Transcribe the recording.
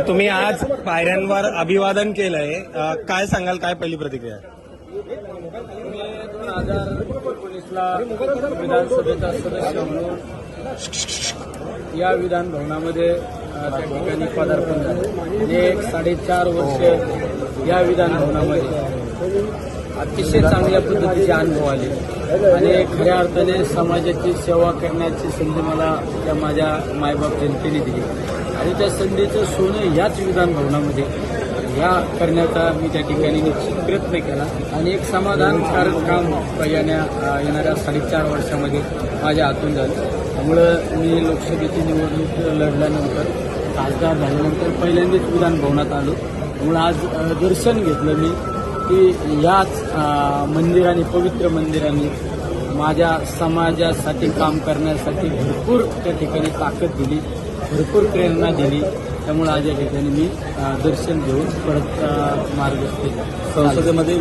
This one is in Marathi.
तुम्ही आज पायऱ्यांवर अभिवादन केलंय, काय सांगाल, काय पहिली प्रतिक्रिया? 2019ला विधानसभेचा सदस्य म्हणून या विधान भवनामध्ये त्या ठिकाणी पदार्पण झालं. एक 4.5 वर्ष या विधान भवनामध्ये अतिशय चांगल्या पद्धतीचे अनुभव आले आणि खऱ्या अर्थाने समाजाची सेवा करण्याची संधी मला त्या माझ्या मायबाप जनतेने दिली आणि त्या संधीचं सोनं याच विधान भवनामध्ये या करण्याचा मी त्या ठिकाणी निश्चित प्रयत्न केला आणि एक समाधानकारक काम येणाऱ्या 4.5 वर्षामध्ये माझ्या हातून झालं. त्यामुळं मी लोकसभेची निवडणूक लढल्यानंतर खासदार झाल्यानंतर पहिल्यांदाच विधान भवनात आलो. त्यामुळे आज दर्शन घेतलं मी की याच मंदिराने, पवित्र मंदिराने माझ्या समाजासाठी काम करण्यासाठी भरपूर त्या ठिकाणी ताकद दिली, भरपूर प्रेरणा दिली. त्यामुळे आज या ठिकाणी मी दर्शन घेऊन परत मार्ग संसदेमध्ये